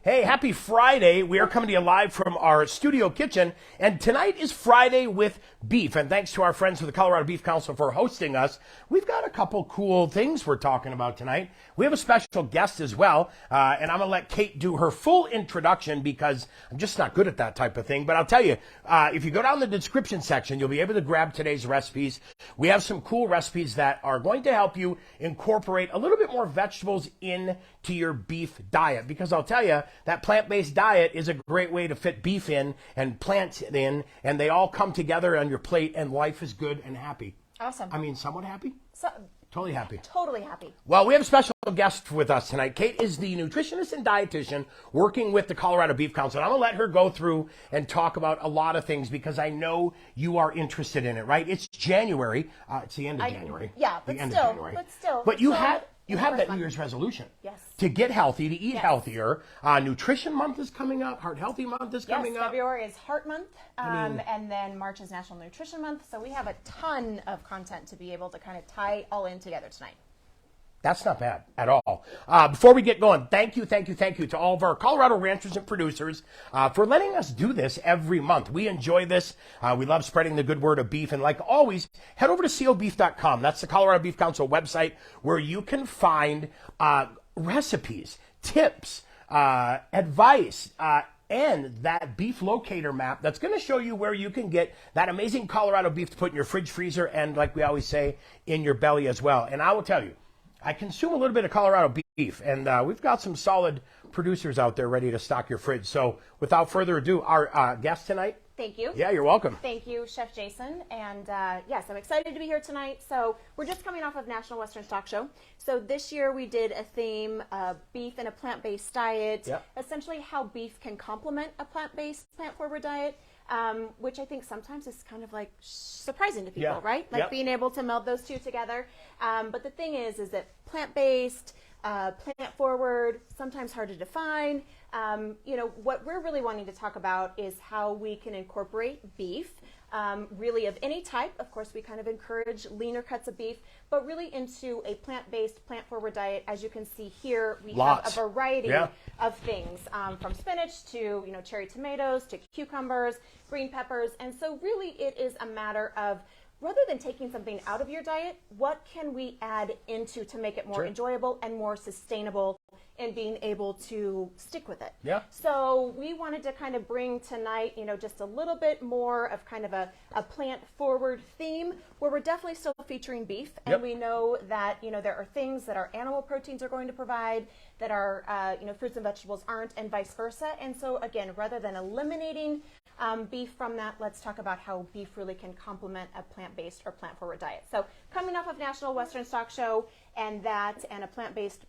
Hey, happy Friday. We are coming to you live from our studio kitchen, and tonight is Friday with Beef. And thanks to our friends with the Colorado Beef Council for hosting us. We've got a couple cool things we're talking about tonight. We have a special guest as well, and I'm going to let Kate do her full introduction because I'm just not good at that type of thing. But I'll tell you, if you go down the description section, you'll be able to grab today's recipes. We have some cool recipes that are going to help you incorporate a little bit more vegetables into your beef diet, because I'll tell you, that plant-based diet is a great way to fit beef in and plants in, and they all come together on your plate, and life is good and happy. Awesome. I mean, somewhat happy? Totally happy. Totally happy. Well, we have a special guest with us tonight. Kate is the nutritionist and dietitian working with the Colorado Beef Council. And I'm going to let her go through and talk about a lot of things because I know you are interested in it, right? It's January. It's the end of January. Yeah, but still. But you have that New Year's resolution. Yes. To get healthy, to eat healthier. Nutrition Month is coming up. Heart Healthy Month is coming up. February is Heart Month, and then March is National Nutrition Month. So we have a ton of content to be able to kind of tie all in together tonight. That's not bad at all. Before we get going, thank you to all of our Colorado ranchers and producers for letting us do this every month. We enjoy this. We love spreading the good word of beef. And like always, head over to cobeef.com. That's the Colorado Beef Council website where you can find recipes, tips, advice, and that beef locator map that's going to show you where you can get that amazing Colorado beef to put in your fridge, freezer, and like we always say, in your belly as well. And I will tell you, I consume a little bit of Colorado beef, and we've got some solid producers out there ready to stock your fridge. So without further ado, our guest tonight. Thank you. Yeah, you're welcome. Thank you, Chef Jason. And yes, I'm excited to be here tonight. So we're just coming off of National Western Stock Show. So this year we did a theme, beef and a plant-based diet, essentially how beef can complement a plant-based, plant-forward diet. Which I think sometimes is kind of like surprising to people, right? Like being able to meld those two together. But the thing is that plant-based, plant-forward, sometimes hard to define. What we're really wanting to talk about is how we can incorporate beef, really of any type. Of course, we kind of encourage leaner cuts of beef, but really into a plant-based, plant-forward diet. As you can see here, we have a variety of things, from spinach to cherry tomatoes to cucumbers, green peppers. And so really it is a matter of, rather than taking something out of your diet, what can we add into to make it more enjoyable and more sustainable and being able to stick with it. Yeah. So we wanted to kind of bring tonight, just a little bit more of kind of a plant-forward theme where we're definitely still featuring beef. And we know that, there are things that our animal proteins are going to provide that our, fruits and vegetables aren't, and vice versa. And so, again, rather than eliminating beef from that, let's talk about how beef really can complement a plant-based or plant-forward diet. So coming off of National Western Stock Show and a plant-based,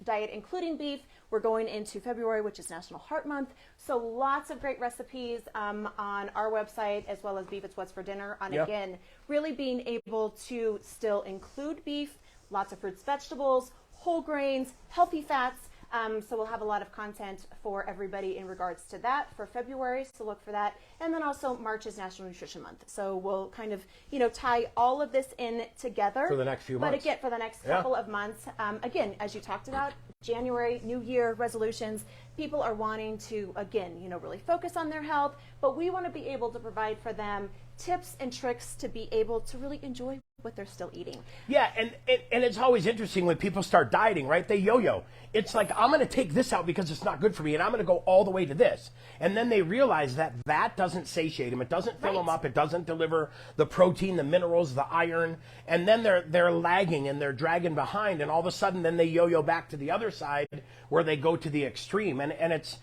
diet including beef, we're going into February, which is National Heart Month. So lots of great recipes on our website, as well as Beef It's What's for Dinner, on again, really being able to still include beef, lots of fruits, vegetables, whole grains, healthy fats. So we'll have a lot of content for everybody in regards to that for February, so look for that. And then also March is National Nutrition Month. So we'll kind of, tie all of this in together. For the next few months. But again, for the next couple of months. Again, as you talked about, January, New Year resolutions, people are wanting to, again, really focus on their health, but we want to be able to provide for them tips and tricks to be able to really enjoy what they're still eating. Yeah, and it's always interesting when people start dieting, right? They yo-yo. It's like, I'm going to take this out because it's not good for me, and I'm going to go all the way to this. And then they realize that doesn't satiate them. It doesn't fill them up. It doesn't deliver the protein, the minerals, the iron. And then they're lagging and they're dragging behind, and all of a sudden then they yo-yo back to the other side where they go to the extreme. And it's,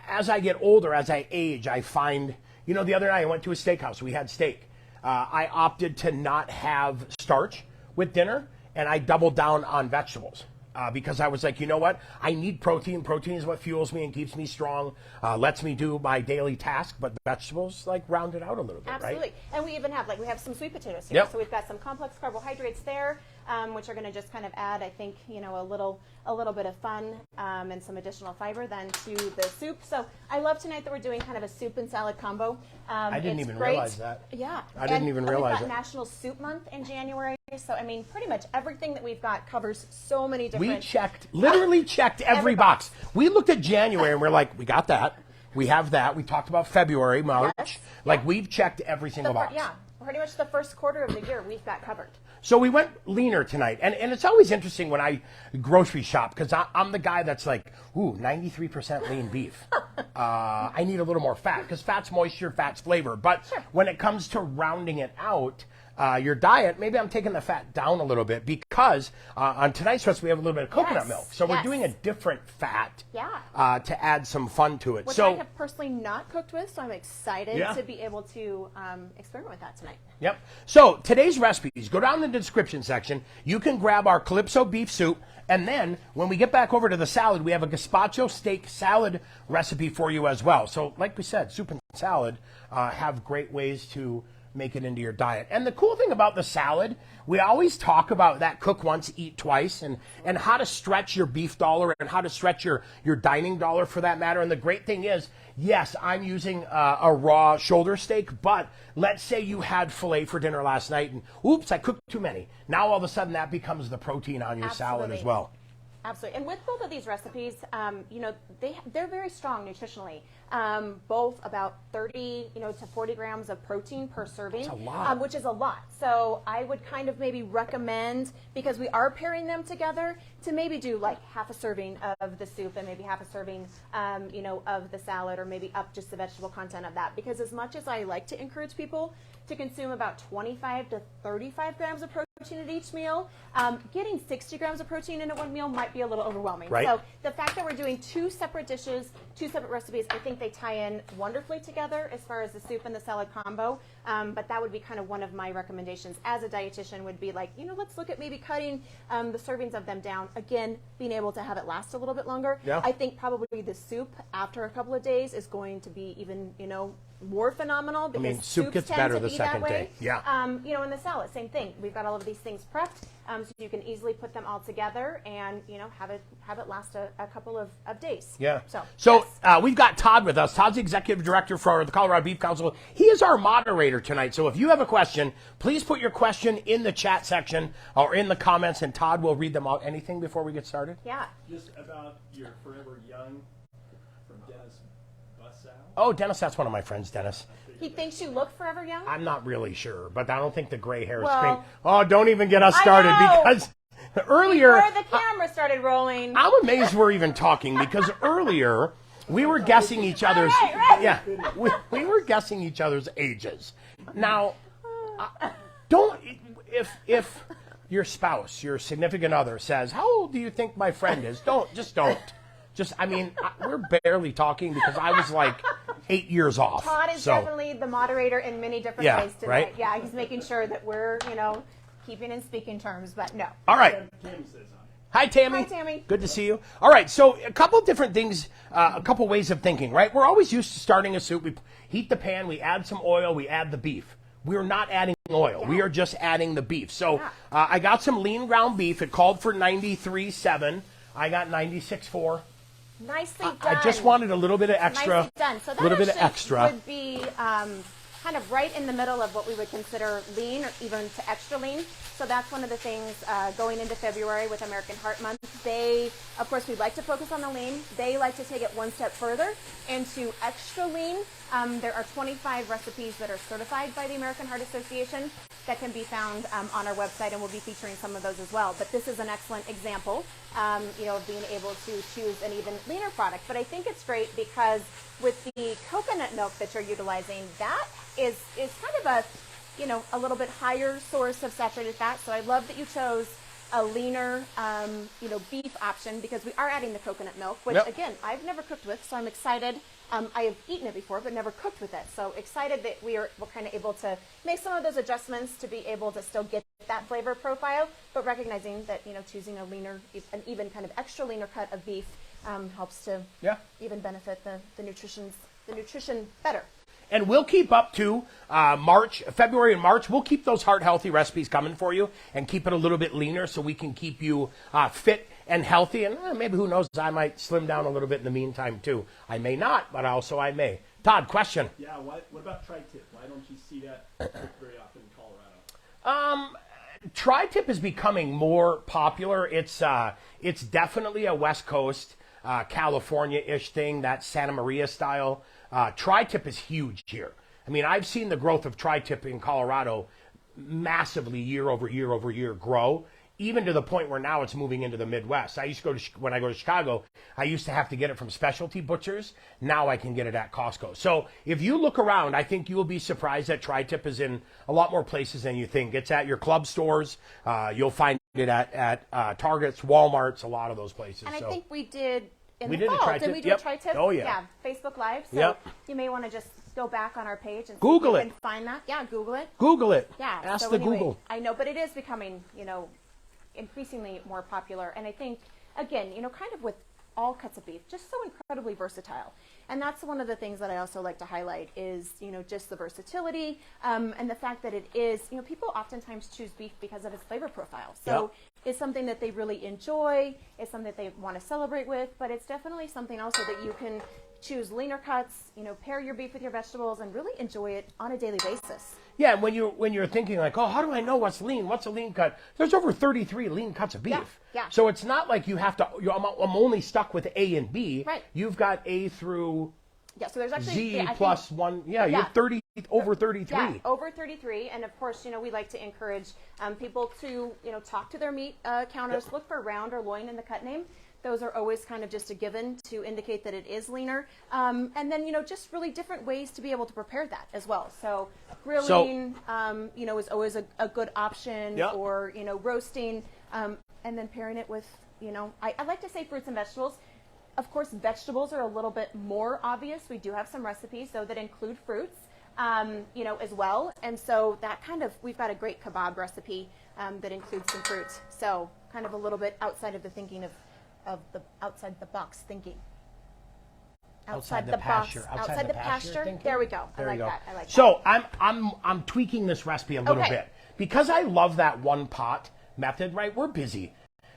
as I get older, as I age, I find, the other night I went to a steakhouse. We had steak. I opted to not have starch with dinner, and I doubled down on vegetables because I was like, you know what? I need protein. Protein is what fuels me and keeps me strong, lets me do my daily task, but vegetables round it out a little bit, Absolutely. And we even have, we have some sweet potatoes here. So we've got some complex carbohydrates there, which are going to just kind of add, I think, a little bit of fun and some additional fiber then to the soup. So I love tonight that we're doing kind of a soup and salad combo. I didn't even realize that. Yeah. I didn't even realize it. We've got National Soup Month in January. So, pretty much everything that we've got covers so many different... We literally checked every box. we looked at January and we're like, we got that. We have that. We talked about February, March. Yes. Like, we've checked every single box. Yeah, pretty much the first quarter of the year we've got covered. So we went leaner tonight. And it's always interesting when I grocery shop, because I'm the guy that's like, ooh, 93% lean beef. I need a little more fat, because fat's moisture, fat's flavor. But when it comes to rounding it out, your diet, maybe I'm taking the fat down a little bit, because on tonight's recipe we have a little bit of coconut milk. So we're doing a different fat to add some fun to it. Which I have personally not cooked with, so I'm excited to be able to experiment with that tonight. Yep. So today's recipes, go down in the description section. You can grab our Calypso beef soup. And then when we get back over to the salad, we have a gazpacho steak salad recipe for you as well. So like we said, soup and salad have great ways to make it into your diet. And the cool thing about the salad, we always talk about that cook once, eat twice, and how to stretch your beef dollar and how to stretch your dining dollar for that matter. And the great thing is, yes, I'm using a raw shoulder steak, but let's say you had filet for dinner last night and oops, I cooked too many. Now all of a sudden that becomes the protein on your salad as well. Absolutely. And with both of these recipes, you know, they're very strong nutritionally. Both about 30, to 40 grams of protein per serving, That's a lot. Which is a lot. So I would kind of maybe recommend, because we are pairing them together, to maybe do like half a serving of the soup and maybe half a serving, of the salad, or maybe up just the vegetable content of that. Because as much as I like to encourage people to consume about 25 to 35 grams of protein at each meal, getting 60 grams of protein into one meal might be a little overwhelming. Right. So the fact that we're doing two separate dishes, two separate recipes, I think they tie in wonderfully together as far as the soup and the salad combo. But that would be kind of one of my recommendations as a dietitian, would be like, let's look at maybe cutting the servings of them down. Again, being able to have it last a little bit longer. Yeah. I think probably the soup after a couple of days is going to be even, more phenomenal, because soup gets better the second day. Yeah. And the salad, same thing. We've got all of these things prepped, so you can easily put them all together and have it last a couple of days. Yeah. So yes. We've got Todd with us. Todd's the executive director for the Colorado Beef Council. He is our moderator tonight. So if you have a question, please put your question in the chat section or in the comments, and Todd will read them out. Anything before we get started? Yeah. Just about your Forever Young from Dennis Bussau. Oh, Dennis, that's one of my friends, Dennis. He thinks you look forever young? I'm not really sure, but I don't think the gray hair is Well, green. Oh, don't even get us started, because earlier... Before the camera started rolling. I'm amazed we're even talking, because earlier we were guessing each other's... Right. Yeah, we were guessing each other's ages. Now, don't... If your spouse, your significant other says, how old do you think my friend is? Don't. We're barely talking, because I was like 8 years off. Todd is definitely the moderator in many different ways tonight. Right? Yeah, he's making sure that we're, keeping in speaking terms, but no. All right. Kim says hi. Hi, Tammy. Hi, Tammy. Good to see you. All right, so a couple different things, a couple ways of thinking, right? We're always used to starting a soup. We heat the pan, we add some oil, we add the beef. We're not adding oil. We are just adding the beef. So I got some lean ground beef. It called for 93.7. I got 96.4. Nicely done. I just wanted a little bit of extra. Nicely done. So that little bit of extra would be kind of right in the middle of what we would consider lean, or even to extra lean. So that's one of the things going into February with American Heart Month. They, of course, we like to focus on the lean. They like to take it one step further into extra lean. There are 25 recipes that are certified by the American Heart Association that can be found on our website, and we'll be featuring some of those as well. But this is an excellent example, of being able to choose an even leaner product. But I think it's great because with the coconut milk that you're utilizing, that is kind of a little bit higher source of saturated fat. So I love that you chose a leaner, beef option, because we are adding the coconut milk, which again, I've never cooked with, so I'm excited. I have eaten it before, but never cooked with it. So excited that we're kind of able to make some of those adjustments to be able to still get that flavor profile, but recognizing that, choosing a leaner, an even kind of extra leaner cut of beef helps to even benefit the nutrition better. And we'll keep up to February and March. We'll keep those heart healthy recipes coming for you and keep it a little bit leaner so we can keep you fit and healthy. And maybe, who knows, I might slim down a little bit in the meantime too. I may not, but also I may. Todd, question. Yeah, what about tri-tip? Why don't you see that very often in Colorado? Tri-tip is becoming more popular. It's definitely a West Coast California-ish thing, that Santa Maria style. Tri-tip is huge here. I mean, I've seen the growth of tri-tip in Colorado massively year over year over year grow, even to the point where now it's moving into the Midwest. I used to go to, when I go to Chicago, I used to have to get it from specialty butchers. Now I can get it at Costco. So if you look around, I think you will be surprised that tri-tip is in a lot more places than you think. It's at your club stores. You'll find it at Targets, Walmarts, a lot of those places. And I think we did in the did a fall. tri-tip. Did we do Yep. a tri-tip? Oh, yeah. Facebook Live. So Yep. you may want to just go back on our page and Google see if it. you can find that. Yeah, Google it. Google it. Yeah. Ask so the anyway, Google. I know, but it is becoming, increasingly more popular. And I think, again, kind of with all cuts of beef, just so incredibly versatile. And that's one of the things that I also like to highlight is, just the versatility and the fact that it is, people oftentimes choose beef because of its flavor profile. So it's something that they really enjoy. It's something that they want to celebrate with, but it's definitely something also that you can choose leaner cuts, pair your beef with your vegetables and really enjoy it on a daily basis. Yeah, and when you're thinking like, oh, how do I know what's lean? What's a lean cut? There's over 33 lean cuts of beef. Yeah. So it's not like you have to. I'm only stuck with A and B. Right. You've got A through So there's actually Z I plus think, one. Yeah, you're 30 over 33. Yeah, over 33, and of course, we like to encourage people to talk to their meat counters, look for round or loin in the cut name. Those are always kind of just a given to indicate that it is leaner. And then, just really different ways to be able to prepare that as well. So grilling, is always a good option, or, roasting, and then pairing it with, I like to say fruits and vegetables. Of course, vegetables are a little bit more obvious. We do have some recipes, though, that include fruits, as well. And so that we've got a great kebab recipe that includes some fruits. So kind of a little bit outside of the thinking of the outside the box thinking. Outside the pasture. Outside the pasture. Thinking? There we go. There I we like go. that. I like so that. I'm tweaking this recipe a little Okay. bit because I love that one pot method. Right, we're busy.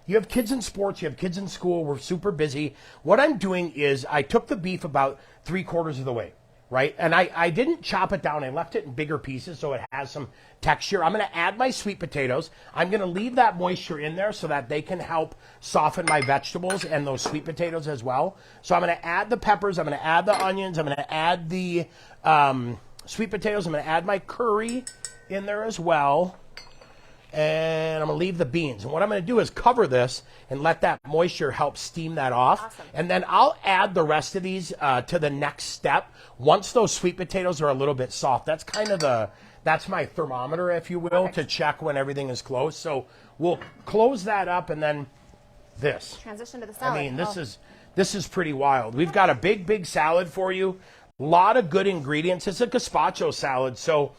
You have kids in sports. You have kids in school. We're super busy. What I'm doing is I took the beef about 3/4 of the way. Right, and I didn't chop it down. I left it in bigger pieces so it has some texture. I'm going to add my sweet potatoes. I'm going to leave that moisture in there so that they can help soften my vegetables and those sweet potatoes as well. So I'm going to add the peppers. I'm going to add the onions. I'm going to add the sweet potatoes. I'm going to add my curry in there as well. And I'm going to leave the beans. And what I'm going to do is cover this and let that moisture help steam that off. Awesome. And then I'll add the rest of these to the next step once those sweet potatoes are a little bit soft. That's kind of that's my thermometer, if you will, Perfect. to check when everything is close. So we'll close that up and then this. Transition to the salad. I mean, this is pretty wild. We've got a big salad for you. A lot of good ingredients. It's a gazpacho salad. So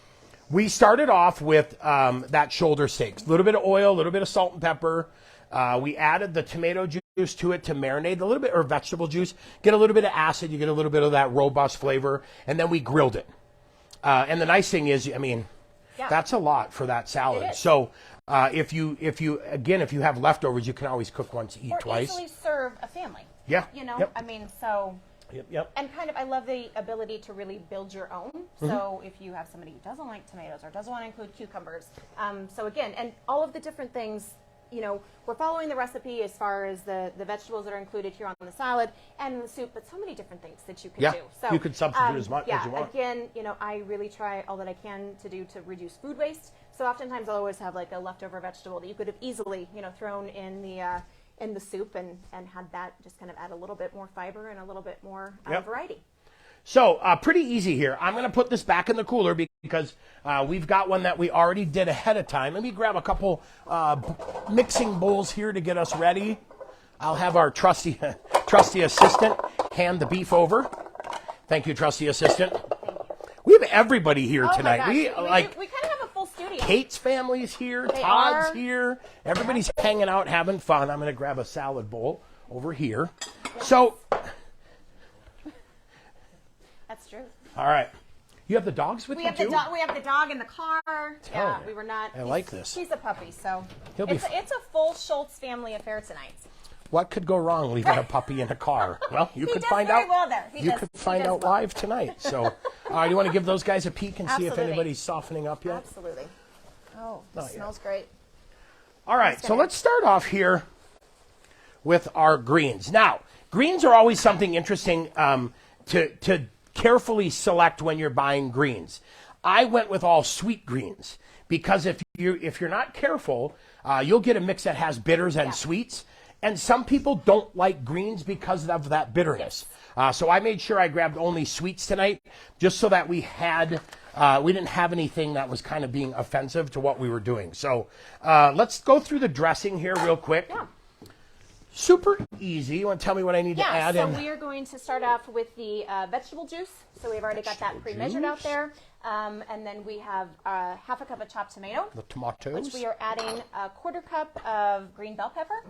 we started off with that shoulder steaks. A little bit of oil, a little bit of salt and pepper. We added the tomato juice to it to marinate a little bit, or vegetable juice. Get a little bit of acid. You get a little bit of that robust flavor. And then we grilled it. And the nice thing is, I mean, that's a lot for that salad. It is. So if you have leftovers, you can always cook once, eat or twice. easily serve a family. Yeah. Yep. I mean, so. Yep. And I love the ability to really build your own. Mm-hmm. So if you have somebody who doesn't like tomatoes or doesn't want to include cucumbers. So again, and all of the different things, we're following the recipe as far as the vegetables that are included here on the salad and the soup, but so many different things that you can do. So you can substitute as much as you want. Again, I really try all that I can to do to reduce food waste. So oftentimes I'll always have like a leftover vegetable that you could have easily, thrown in the soup and had that just kind of add a little bit more fiber and a little bit more variety. So pretty easy here. I'm going to put this back in the cooler because we've got one that we already did ahead of time. Let me grab a couple mixing bowls here to get us ready. I'll have our trusty assistant hand the beef over. Thank you, trusty assistant. We have everybody here tonight. My gosh. We kind of have a full studio. Kate's family's here. They Todd's are. here. Everybody's hanging out, having fun. I'm going to grab a salad bowl over here. So, That's true. all right. You have the dogs with We you have too? we have the dog in the car. Tell me. We were not. I like this. He's a puppy, so He'll be it's a full Schulz family affair tonight. What could go wrong leaving a puppy in a car? Well, you could does find very out. well there. He You does- could he find does out well. live tonight. So, you want to give those guys a peek and see if Absolutely. anybody's softening up yet? Absolutely. Oh, this Not yet. smells great. All right, so let's start off here with our greens. Now, Greens are always something interesting to carefully select when you're buying greens. I went with all sweet greens because if you're not careful, you'll get a mix that has bitters and sweets. And some people don't like greens because of that bitterness. So I made sure I grabbed only sweets tonight, just so that we didn't have anything that was kind of being offensive to what we were doing. So let's go through the dressing here real quick. Yeah. Super easy. You want to tell me what I need to add in? So we are going to start off with the vegetable juice. So we've already got that pre-measured out there. And then we have half a cup of chopped tomato. The tomatoes. Which we are adding a quarter cup of green bell pepper.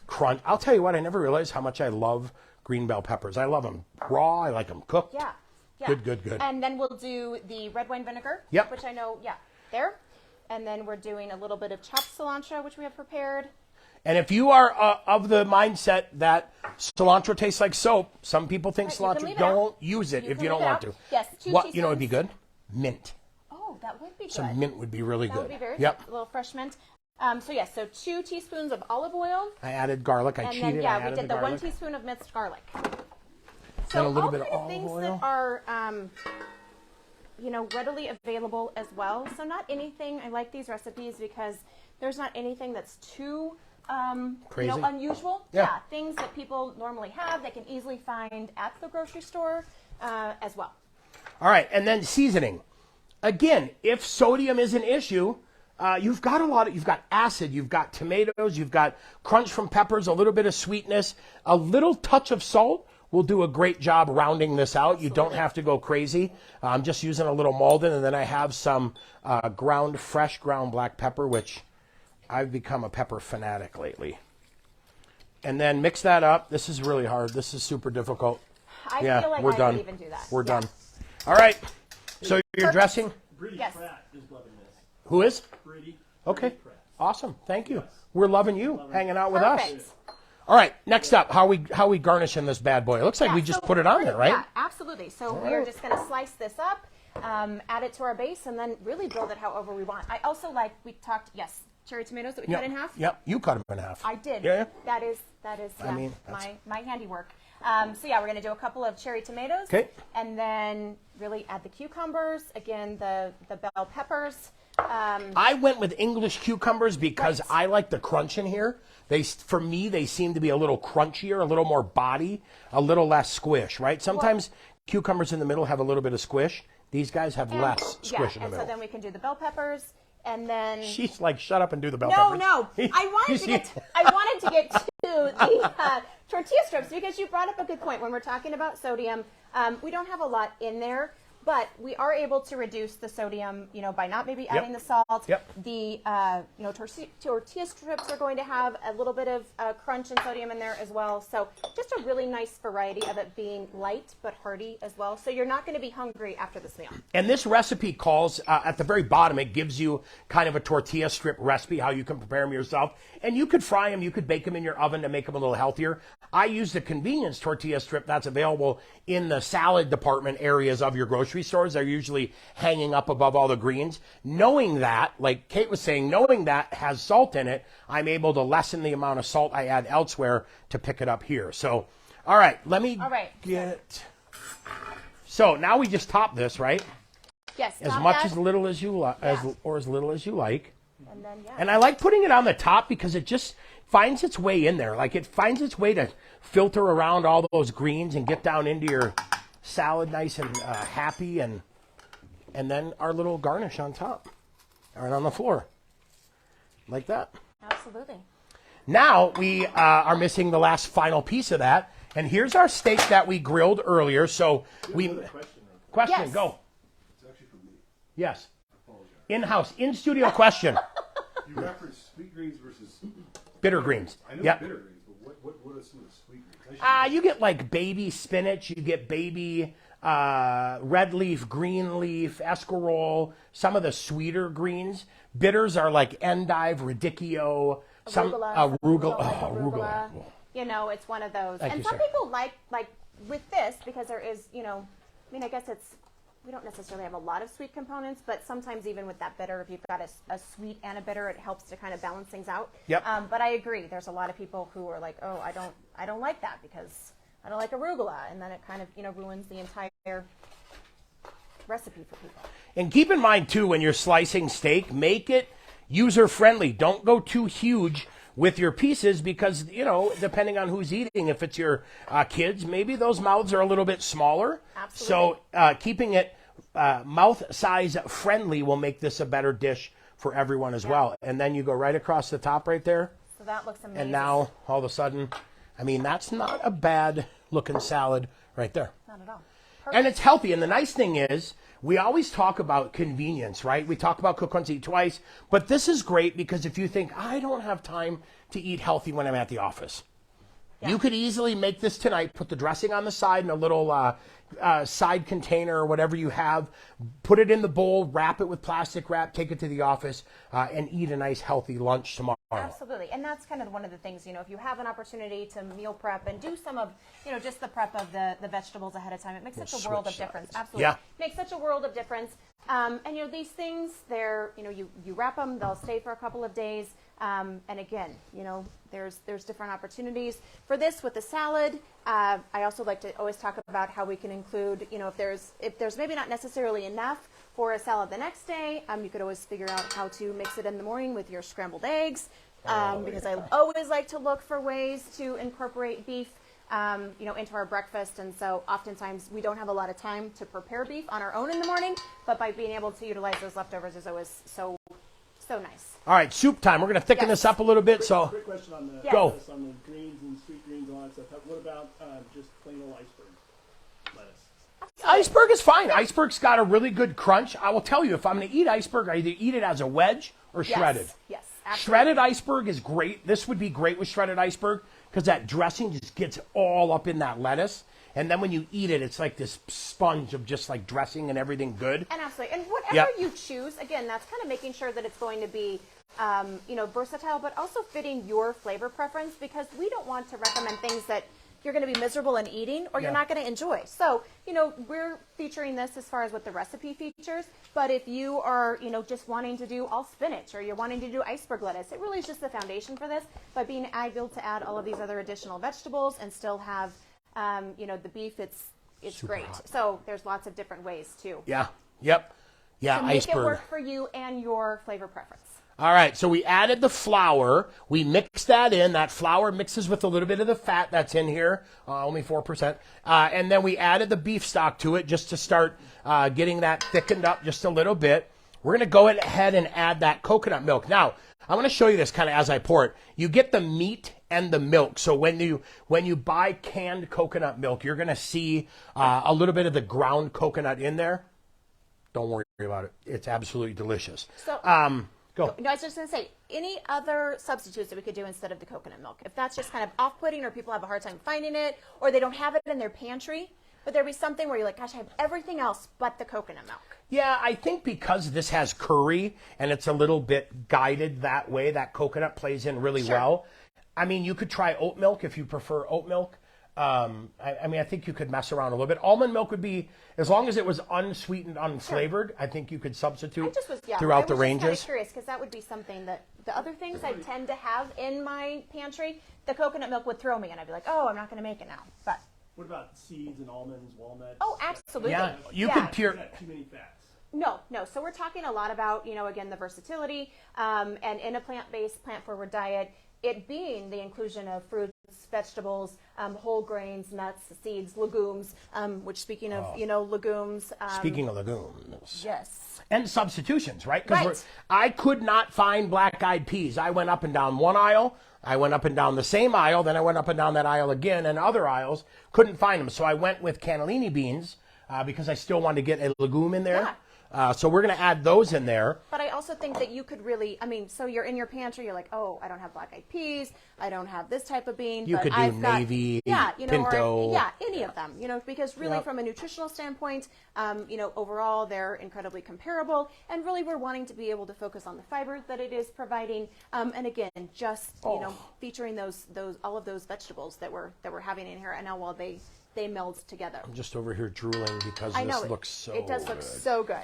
Crunch. I'll tell you what, I never realized how much I love green bell peppers. I love them raw. I like them cooked. Yeah. Good. And then we'll do the red wine vinegar. Yep. Which I know, there. And then we're doing a little bit of chopped cilantro, which we have prepared. And if you are of the mindset that cilantro tastes like soap, some people think cilantro, don't use it if you don't want to. Yes, 2 teaspoons. You know would be good? Mint. Oh, that would be good. Some mint would be really that good. Would be very Yep. good. A little fresh mint. So 2 teaspoons of olive oil. I added garlic. I cheated. And then, I added we did the 1 garlic. teaspoon of minced garlic. And a little all bit of kind of olive things oil. that are, readily available as well. So not anything. I like these recipes because there's not anything that's too crazy, unusual. Yeah. Things that people normally have, they can easily find at the grocery store as well. All right, and then seasoning. Again, if sodium is an issue, you've got acid, you've got tomatoes, you've got crunch from peppers, a little bit of sweetness, a little touch of salt will do a great job rounding this out. Absolutely. You don't have to go crazy. I'm just using a little Malden, and then I have some fresh ground black pepper, which I've become a pepper fanatic lately. And then mix that up. This is really hard. This is super difficult. I feel like we're I done. could even do that. We're done. All right. So you're dressing? Brady Yes. Pratt is loving this. Who is? Brady. Okay. Pratt. Awesome. Thank you. We're loving you hanging out with us. Perfect. All right. Next up, how we garnishing this bad boy? It looks like we just put it on there, right? Yeah, absolutely. So we are just going to slice this up, add it to our base, and then really build it however we want. I also like, cherry tomatoes that we cut in half. Yep. You cut them in half. I did. Yeah. That is my handiwork. We're going to do a couple of cherry tomatoes. Okay. And then really add the cucumbers. Again, the bell peppers. I went with English cucumbers because I like the crunch in here. For me, they seem to be a little crunchier, a little more body, a little less squish, right? Sometimes cucumbers in the middle have a little bit of squish. These guys have less squish in the middle. So then we can do the bell peppers. And then she's like, shut up and do the bell peppers. No. I wanted to get to the tortilla strips because you brought up a good point. When we're talking about sodium, we don't have a lot in there, but we are able to reduce the sodium, by not maybe adding the salt. Yep. The tortilla strips are going to have a little bit of crunch and sodium in there as well. So just a really nice variety of it being light but hearty as well. So you're not going to be hungry after this meal. And this recipe calls, at the very bottom, it gives you kind of a tortilla strip recipe, how you can prepare them yourself. And you could fry them, you could bake them in your oven to make them a little healthier. I use the convenience tortilla strip that's available in the salad department areas of your grocery stores. They're usually hanging up above all the greens. Knowing that, like Kate was saying, knowing that has salt in it, I'm able to lessen the amount of salt I add elsewhere to pick it up here. So, all right, let me get... So now we just top this, right? Yes. As much as little as you like, or as little as you like. And then, And I like putting it on the top because it just finds its way in there. Like it finds its way to filter around all those greens and get down into your salad nice and happy. And then our little garnish on top, right on the floor, like that. Absolutely. Now we are missing the last final piece of that. And here's our steak that we grilled earlier. So question, Yes. go. It's actually from me. Yes. I apologize. In-house, in-studio question. You referenced sweet greens versus Bitter greens. I know Yep. bitter greens, but what are some of the sweet greens? You get like baby spinach, you get baby red leaf, green leaf, escarole, some of the sweeter greens. Bitters are like endive, radicchio, arugula. It's one of those. Thank and you, some sir. people like with this because there is, I guess we don't necessarily have a lot of sweet components, but sometimes even with that bitter, if you've got a sweet and a bitter, it helps to kind of balance things out. Yep. But I agree. There's a lot of people who are like, oh, I I don't like that because I don't like arugula, and then it kind of ruins the entire recipe for people. And keep in mind too, when you're slicing steak, make it user friendly. Don't go too huge with your pieces because, depending on who's eating, if it's your kids, maybe those mouths are a little bit smaller. Absolutely. So keeping it mouth size friendly will make this a better dish for everyone as well. And then you go right across the top right there. So that looks amazing. And now, all of a sudden, that's not a bad looking salad right there. Not at all. And Perfect. it's healthy. And the nice thing is, we always talk about convenience, right? We talk about cook once, eat twice. But this is great because if you think, I don't have time to eat healthy when I'm at the office, you could easily make this tonight, put the dressing on the side in a little side container or whatever you have, put it in the bowl, wrap it with plastic wrap, take it to the office, and eat a nice healthy lunch tomorrow. Absolutely. And that's kind of one of the things, if you have an opportunity to meal prep and do some of, just the prep of the vegetables ahead of time, it makes such a world of difference. Absolutely. Yeah. Makes such a world of difference. And, these things, they're, you wrap them, they'll stay for a couple of days. And again, there's different opportunities for this with the salad. I also like to always talk about how we can include, if there's maybe not necessarily enough for a salad the next day, you could always figure out how to mix it in the morning with your scrambled eggs. Because I always like to look for ways to incorporate beef, into our breakfast. And so oftentimes we don't have a lot of time to prepare beef on our own in the morning, but by being able to utilize those leftovers is always so nice. All right, soup time. We're going to thicken this up a little bit. Quick question on the Go. lettuce, on the greens and sweet greens and all that stuff. What about just plain old iceberg lettuce? Iceberg is fine. Iceberg's got a really good crunch. I will tell you, if I'm going to eat iceberg, I either eat it as a wedge or shredded. Yes, absolutely. Shredded iceberg is great. This would be great with shredded iceberg because that dressing just gets all up in that lettuce. And then when you eat it, it's like this sponge of just like dressing and everything good. And absolutely. And whatever you choose, again, that's kind of making sure that it's going to be, versatile, but also fitting your flavor preference, because we don't want to recommend things that you're going to be miserable in eating or you're not going to enjoy. So, we're featuring this as far as what the recipe features, but if you are, just wanting to do all spinach or you're wanting to do iceberg lettuce, it really is just the foundation for this, but being able to add all of these other additional vegetables and still have, the beef, it's Super great. hot. So there's lots of different ways too. Yeah. Yep. Yeah, To make iceberg. it work for you and your flavor preference. All right, so we added the flour. We mixed that in. That flour mixes with a little bit of the fat that's in here, only 4%. And then we added the beef stock to it just to start getting that thickened up just a little bit. We're going to go ahead and add that coconut milk. Now, I'm going to show you this kind of as I pour it. You get the meat and the milk. So when you buy canned coconut milk, you're going to see a little bit of the ground coconut in there. Don't worry about it. It's absolutely delicious. So, go. No, I was just going to say, any other substitutes that we could do instead of the coconut milk? If that's just kind of off-putting or people have a hard time finding it or they don't have it in their pantry, would there be something where you're like, gosh, I have everything else but the coconut milk? Yeah, I think because this has curry and it's a little bit guided that way, that coconut plays in really well. I mean, you could try oat milk if you prefer oat milk. I think you could mess around a little bit. Almond milk would be, as long as it was unsweetened, unflavored, I think you could substitute throughout the ranges. I was just kind of curious because that would be something that the other things I tend to have in my pantry, the coconut milk would throw me and I'd be like, oh, I'm not going to make it now. But What about seeds and almonds, walnuts? oh, absolutely. Yeah, you could pure. Is that too many fats? No. So we're talking a lot about, again, the versatility and in a plant-based, plant-forward diet, it being the inclusion of fruits, vegetables, whole grains, nuts, seeds, legumes, which speaking of, legumes. Speaking of legumes. Yes. And substitutions, right? Because Right. I could not find black-eyed peas. I went up and down one aisle. I went up and down the same aisle. Then I went up and down that aisle again, and other aisles couldn't find them. So I went with cannellini beans because I still wanted to get a legume in there. So we're going to add those in there. But I also think that you could really, so you're in your pantry, you're like, oh, I don't have black-eyed peas, I don't have this type of bean. You but could do I've got, navy, pinto. pinto. Any of them, because really from a nutritional standpoint, overall they're incredibly comparable. And really we're wanting to be able to focus on the fiber that it is providing. And again, just, featuring those all of those vegetables that we're having in here. And now while they meld together. I'm just over here drooling because I know this looks so It does look good. so good.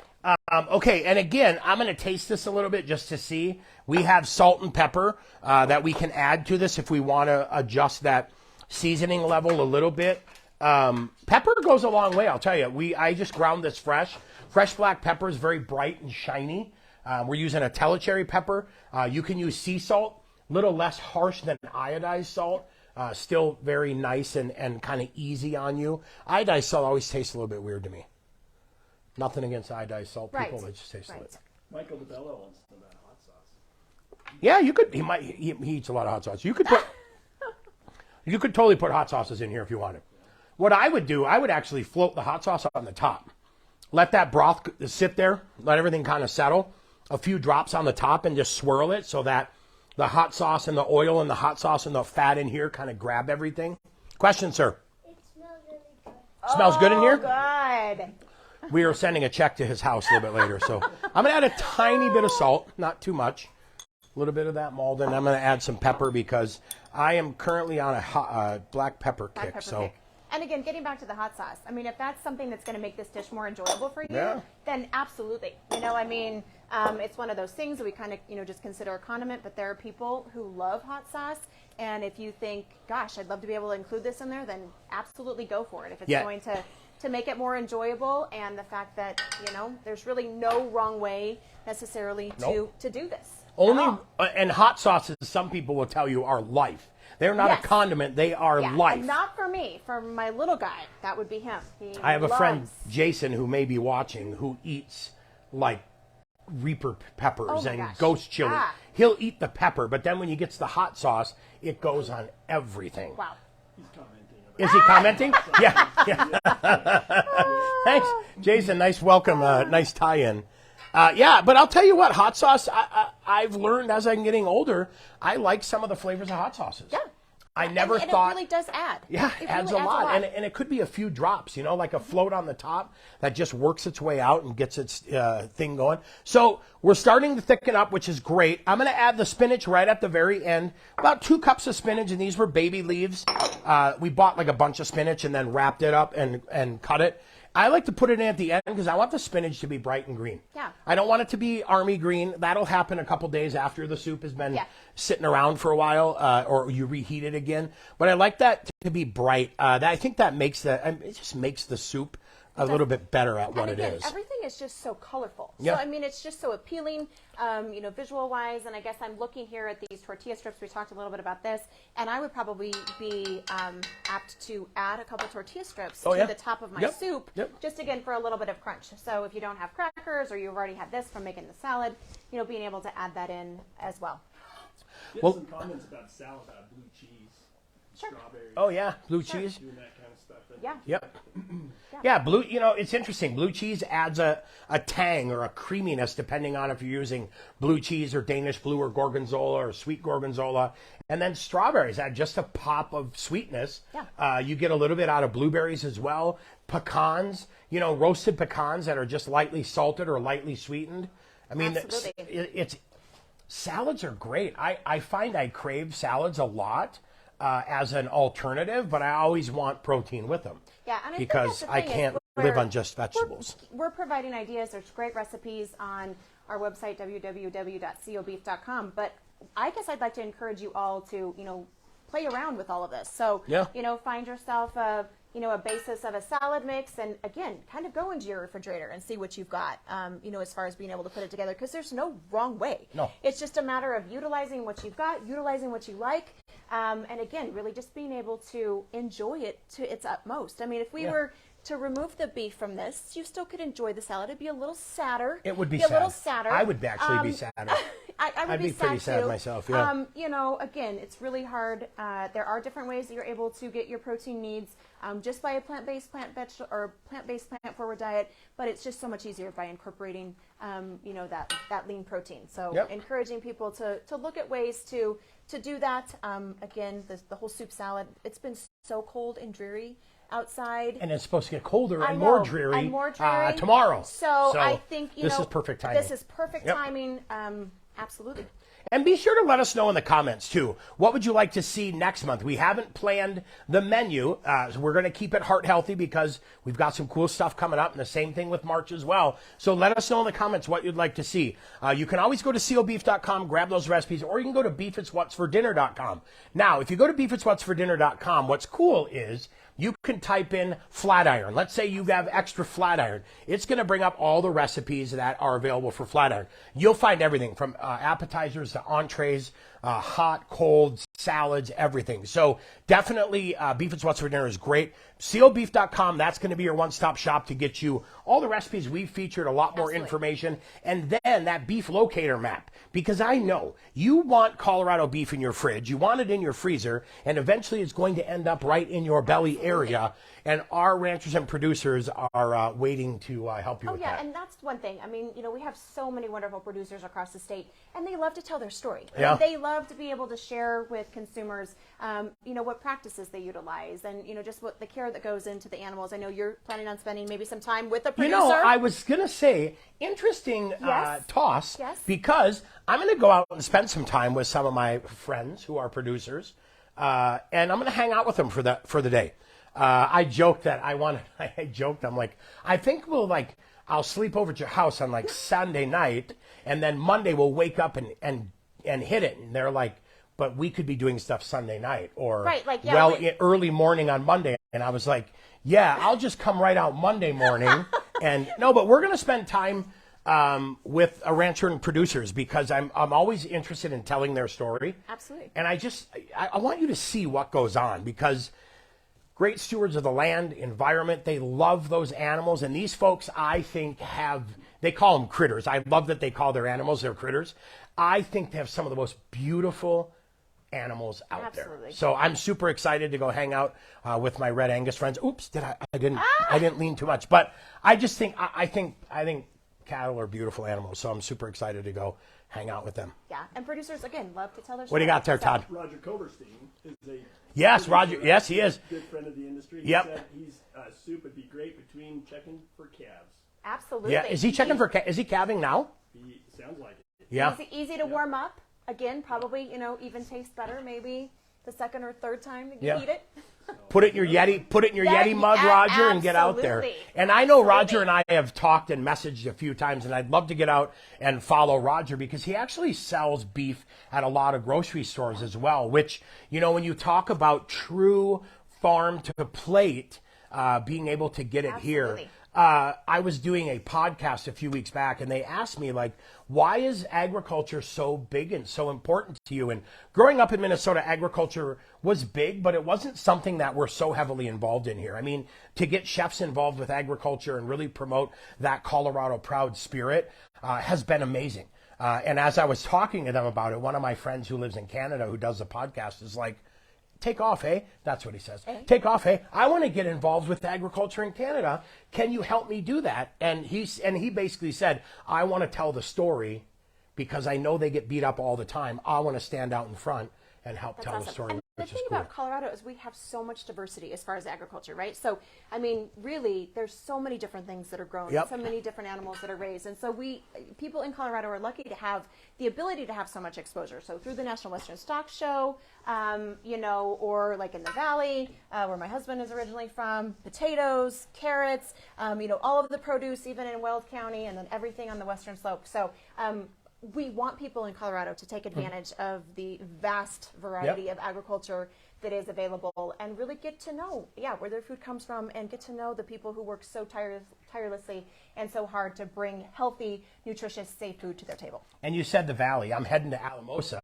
Okay, and again, I'm going to taste this a little bit just to see. We have salt and pepper that we can add to this if we want to adjust that seasoning level a little bit. Pepper goes a long way, I'll tell you. I just ground this fresh. Fresh black pepper is very bright and shiny. We're using a telecherry pepper. You can use sea salt, a little less harsh than iodized salt. Still very nice and kind of easy on you. Iodized salt always tastes a little bit weird to me. Nothing against iodized salt people, it just tastes a little. Michael DeBello wants to know about hot sauce. Yeah, you could. He eats a lot of hot sauce. You could totally put hot sauces in here if you wanted. What I would do, I would actually float the hot sauce on the top. Let that broth sit there. Let everything kind of settle. A few drops on the top and just swirl it so that the hot sauce and the oil and the hot sauce and the fat in here kind of grab everything. Question, sir? It smells really good. Smells good in here? Good. We are sending a check to his house a little bit later. So I'm going to add a tiny bit of salt, not too much. A little bit of that malt, and I'm going to add some pepper because I am currently on a black pepper kick. And again, getting back to the hot sauce, I mean, if that's something that's going to make this dish more enjoyable for you, then absolutely. You know, I mean, it's one of those things that we kind of, just consider a condiment, but there are people who love hot sauce. And if you think, gosh, I'd love to be able to include this in there, then absolutely go for it. If it's going to make it more enjoyable, and the fact that, there's really no wrong way necessarily to do this. Only, and hot sauces, some people will tell you, are life. They're not a condiment. They are life. And not for me. For my little guy, that would be him. I have a friend, Jason, who may be watching, who eats like Reaper peppers and ghost chili. He'll eat the pepper, but then when he gets the hot sauce, it goes on everything. Wow. He's commenting. Is he commenting? Yeah. Thanks, Jason. Nice welcome. Nice tie-in. But I'll tell you what, hot sauce, I've learned as I'm getting older, I like some of the flavors of hot sauces. Yeah. I never and thought. It really does add. Yeah, it adds a lot. And it could be a few drops, like a float on the top that just works its way out and gets its thing going. So we're starting to thicken up, which is great. I'm going to add the spinach right at the very end. About 2 cups of spinach, and these were baby leaves. We bought like a bunch of spinach and then wrapped it up and cut it. I like to put it in at the end because I want the spinach to be bright and green. Yeah. I don't want it to be army green. That'll happen a couple days after the soup has been sitting around for a while, or you reheat it again. But I like that to be bright. I think that makes it just makes the soup a little bit better at what it is. Everything is just so colorful. Yeah. So, I mean, it's just so appealing, visual-wise. And I guess I'm looking here at these tortilla strips. We talked a little bit about this. And I would probably be apt to add a couple tortilla strips to the top of my soup, just, again, for a little bit of crunch. So if you don't have crackers or you've already had this from making the salad, being able to add that in as well. Some comments about salad, about blue cheese, strawberries. Oh, yeah, blue cheese. Doing that kind of stuff. Yep. Yeah, blue, it's interesting. Blue cheese adds a tang or a creaminess depending on if you're using blue cheese or Danish blue or gorgonzola or sweet gorgonzola. And then strawberries add just a pop of sweetness. Yeah. You get a little bit out of blueberries as well. Pecans, roasted pecans that are just lightly salted or lightly sweetened. I mean, salads are great. I find I crave salads a lot. As an alternative, but I always want protein with them. Yeah, and because I can't live on just vegetables. We're providing ideas. There's great recipes on our website, www.cobeef.com. But I guess I'd like to encourage you all to, play around with all of this. So, find yourself a basis of a salad mix, and again, kind of go into your refrigerator and see what you've got, as far as being able to put it together, because there's no wrong way. No. It's just a matter of utilizing what you've got, utilizing what you like, and again, really just being able to enjoy it to its utmost. I mean, if we were to remove the beef from this, you still could enjoy the salad. It'd be a little sadder. It would be a little sadder. I would actually be sadder. I'd be pretty sad myself, yeah. Again, it's really hard. There are different ways that you're able to get your protein needs just by a plant-based, plant forward diet, but it's just so much easier by incorporating, that lean protein. So encouraging people to look at ways to do that. Again, the whole soup salad, it's been so cold and dreary outside. And it's supposed to get colder and more dreary tomorrow. So I think, this is perfect timing. This is perfect timing. Absolutely. And be sure to let us know in the comments, too. What would you like to see next month? We haven't planned the menu. So we're going to keep it heart healthy because we've got some cool stuff coming up, and the same thing with March as well. So let us know in the comments what you'd like to see. You can always go to cobeef.com, grab those recipes, or you can go to beefitswhatsfordinner.com. Now, if you go to beefitswhatsfordinner.com, what's cool is you can type in flat iron. Let's say you have extra flat iron. It's going to bring up all the recipes that are available for flat iron. You'll find everything from appetizers to entrees, hot, cold, salads, everything. So definitely Beef It's What's for Dinner is great. cobeef.com, that's going to be your one-stop shop to get you all the recipes we've featured, a lot more information, and then that beef locator map. Because I know you want Colorado beef in your fridge, you want it in your freezer, and eventually it's going to end up right in your belly area. And our ranchers and producers are waiting to help you with that. And that's one thing. I mean, we have so many wonderful producers across the state, and they love to tell their story. Yeah. They love to be able to share with consumers, what practices they utilize, and just what the care that goes into the animals. I know you're planning on spending maybe some time with the producer. I was gonna say interesting toss because I'm gonna go out and spend some time with some of my friends who are producers, and I'm gonna hang out with them for the day. I joked that I'm like, I think I'll sleep over at your house on Sunday night, and then Monday we'll wake up and hit it. And they're like, but we could be doing stuff Sunday night or early morning on Monday. And I was like, yeah, I'll just come right out Monday morning. And no, but we're going to spend time with a rancher and producers because I'm always interested in telling their story. Absolutely. And I want you to see what goes on because great stewards of the land, environment, they love those animals. And these folks, I think, they call them critters. I love that they call their animals their critters. I think they have some of the most beautiful animals out there. So I'm super excited to go hang out with my Red Angus friends. Oops, I didn't lean too much. But I just think, I think cattle are beautiful animals. So I'm super excited to go hang out with them. Yeah, and producers, again, love to tell their story. What do you got there, Todd? Roger Koberstein is a Yes, Roger. Yes, he is. Good friend of the industry. He said soup would be great between checking for calves. Absolutely. Yeah, is he checking for? Is he calving now? He sounds like it. Yeah. Easy to warm up. Again, probably even tastes better. Maybe the second or third time you eat it. Put it in your Yeti mug, Roger, and get out there. And I know Roger and I have talked and messaged a few times, and I'd love to get out and follow Roger because he actually sells beef at a lot of grocery stores as well, which, when you talk about true farm to plate, being able to get it here. I was doing a podcast a few weeks back, and they asked me, why is agriculture so big and so important to you? And growing up in Minnesota, agriculture was big, but it wasn't something that we're so heavily involved in here. I mean, to get chefs involved with agriculture and really promote that Colorado proud spirit has been amazing. And as I was talking to them about it, one of my friends who lives in Canada who does the podcast is like, take off, eh? That's what he says. Take off, eh? I want to get involved with agriculture in Canada. Can you help me do that? And he basically said, I want to tell the story because I know they get beat up all the time. I want to stand out in front and help tell the story. And the thing about Colorado is we have so much diversity as far as agriculture, right? So, I mean, really, there's so many different things that are grown, so many different animals that are raised. And so people in Colorado are lucky to have the ability to have so much exposure. So through the National Western Stock Show, or like in the Valley, where my husband is originally from, potatoes, carrots, all of the produce, even in Weld County, and then everything on the Western Slope. So, we want people in Colorado to take advantage of the vast variety of agriculture that is available and really get to know, where their food comes from and get to know the people who work so tirelessly and so hard to bring healthy, nutritious, safe food to their table. And you said the Valley. I'm heading to Alamosa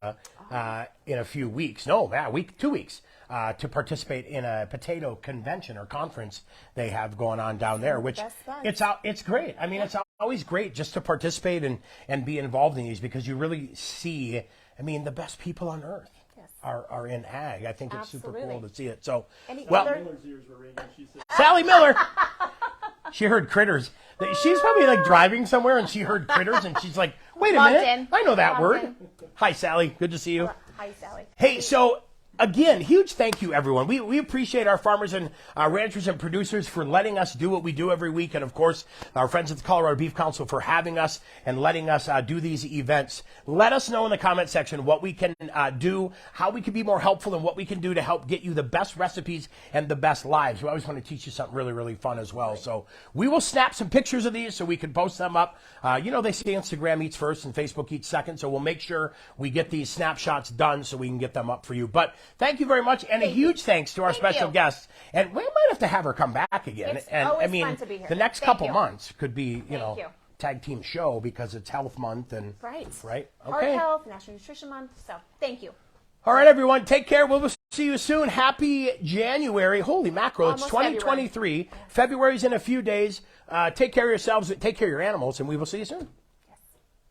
in a few weeks. No, 2 weeks to participate in a potato convention or conference they have going on down there, which it's great. I mean, it's always great just to participate and be involved in these because you really see, the best people on earth. Are in ag. I think it's super cool to see it. So, Miller's ears were ringing. She said, Sally Miller, she heard critters. She's probably driving somewhere and she heard critters and she's like, wait a minute, I know that word. Hi, Sally. Good to see you. Hi, Sally. Hey, so again, huge thank you, everyone. We appreciate our farmers and ranchers and producers for letting us do what we do every week. And, of course, our friends at the Colorado Beef Council for having us and letting us do these events. Let us know in the comment section what we can do, how we can be more helpful, and what we can do to help get you the best recipes and the best lives. We always want to teach you something really, really fun as well. So we will snap some pictures of these so we can post them up. They say Instagram eats first and Facebook eats second. So we'll make sure we get these snapshots done so we can get them up for you. But thank you very much. And a huge thanks to our special guest. And we might have to have her come back again. It's and always I mean, fun to be here. The next couple months could be, tag team show because it's health month and right. Okay. Heart health, National Nutrition Month. So thank you. All right, everyone. Take care. We'll see you soon. Happy January. Holy mackerel. Almost it's 2023. February's in a few days. Take care of yourselves. Take care of your animals, and we will see you soon.